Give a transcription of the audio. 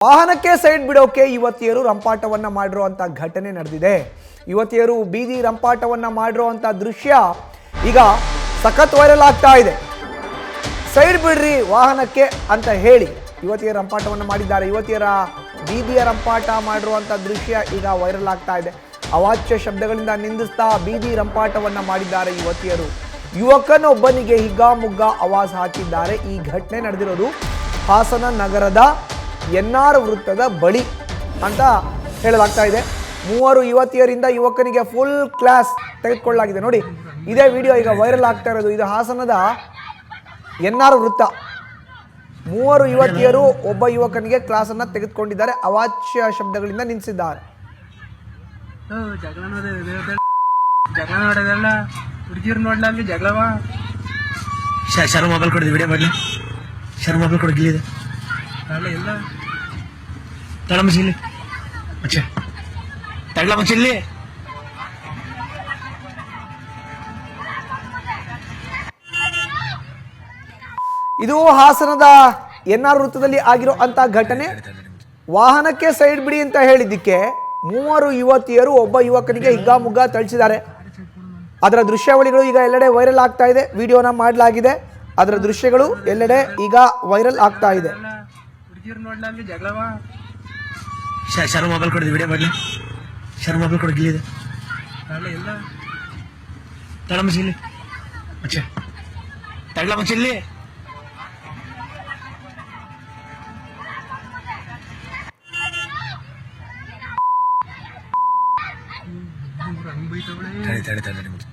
ವಾಹನಕ್ಕೆ ಸೈಡ್ ಬಿಡೋಕೆ ಯುವತಿಯರು ರಂಪಾಟವನ್ನ ಮಾಡಿರುವಂತ ಘಟನೆ ನಡೆದಿದೆ. ಯುವತಿಯರು ಬೀದಿ ರಂಪಾಟವನ್ನ ಮಾಡಿರುವಂತ ದೃಶ್ಯ ಈಗ ಸಖತ್ ವೈರಲ್ ಆಗ್ತಾ ಇದೆ. ಸೈಡ್ ಬಿಡ್ರಿ ವಾಹನಕ್ಕೆ ಅಂತ ಹೇಳಿ ಯುವತಿಯರ ರಂಪಾಟವನ್ನ ಮಾಡಿದ್ದಾರೆ. ಯುವತಿಯರ ಬೀದಿಯ ರಂಪಾಟ ಮಾಡಿರುವಂತ ದೃಶ್ಯ ಈಗ ವೈರಲ್ ಆಗ್ತಾ ಇದೆ. ಅವಾಚ್ಯ ಶಬ್ದಗಳಿಂದ ನಿಂದಿಸ್ತಾ ಬೀದಿ ರಂಪಾಟವನ್ನ ಮಾಡಿದ್ದಾರೆ ಯುವತಿಯರು. ಯುವಕನೊಬ್ಬನಿಗೆ ಹಿಗ್ಗಾಮುಗ್ಗಾ ಆವಾಜ್ ಹಾಕಿದ್ದಾರೆ. ಈ ಘಟನೆ ನಡೆದಿರೋದು ಹಾಸನ ನಗರದ ಎನ್ಆರ್ ವೃತ್ತದ ಬಳಿ ಅಂತ ಹೇಳಲಾಗ್ತಾ ಇದೆ. 3 ಯುವತಿಯರಿಂದ ಯುವಕನಿಗೆ ಫುಲ್ ಕ್ಲಾಸ್ ತೆಗೆದುಕೊಳ್ಳಲಾಗಿದೆ. ನೋಡಿ, ಇದೇ ವಿಡಿಯೋ ಈಗ ವೈರಲ್ ಆಗ್ತಾ ಇರೋದು. ಇದು ಹಾಸನದ ಎನ್ಆರ್ ವೃತ್ತ. 3 ಯುವತಿಯರು ಒಬ್ಬ ಯುವಕನಿಗೆ ಕ್ಲಾಸ್ ಅನ್ನ ತೆಗೆದುಕೊಂಡಿದ್ದಾರೆ. ಅವಾಚ್ಯ ಶಬ್ದಗಳಿಂದ ನಿಲ್ಲಿಸಿದ್ದಾರೆ. ಶರ್ಮ ಮೊಬೈಲ್ ಕೊಡಿದ್ವಿ ವಿಡಿಯೋ ಮಾಡಲಿ. ಶರ್ಮ ಮೊಬೈಲ್ ಕೊಡಲಿದೆ ತಳ ಮಚಿಲ್ಲಿ ಅಚ್ಚಾ ತಗಲ ಮಚಿಲ್ಲಿ. ಇದು ಹಾಸನದ ಎನ್ಆರ್ ವೃತ್ತದಲ್ಲಿ ಆಗಿರೋ ಅಂತ ಘಟನೆ. ವಾಹನಕ್ಕೆ ಸೈಡ್ ಬಿಡಿ ಅಂತ ಹೇಳಿದ್ದಕ್ಕೆ 3 ಯುವತಿಯರು ಒಬ್ಬ ಯುವಕನಿಗೆ ಹಿಗ್ಗಾಮುಗ್ಗಾ ಥಳಿಸಿದ್ದಾರೆ. ಅದರ ದೃಶ್ಯಾವಳಿಗಳು ಈಗ ಎಲ್ಲೆಡೆ ವೈರಲ್ ಆಗ್ತಾ ಇದೆ. ವಿಡಿಯೋನ ಮಾಡಲಾಗಿದೆ. ಅದರ ದೃಶ್ಯಗಳು ಎಲ್ಲೆಡೆ ಈಗ ವೈರಲ್ ಆಗ್ತಾ ಇದೆ. ಶರ್ಮ ಮೊಬೈಲ್ ಕೊಡಿದ್ವಿ ವಿಡಿಯೋ ಮಾಡಲಿ. ಶರ್ಮ ಮೊಬೈಲ್ ಕೊಡಲಿದೆ ತಳ ಮಚಿಲ್ಲಿ ಅಚ್ಚಾ ತಗಲ ಮಚಿಲ್ಲಿ. ತಡೆ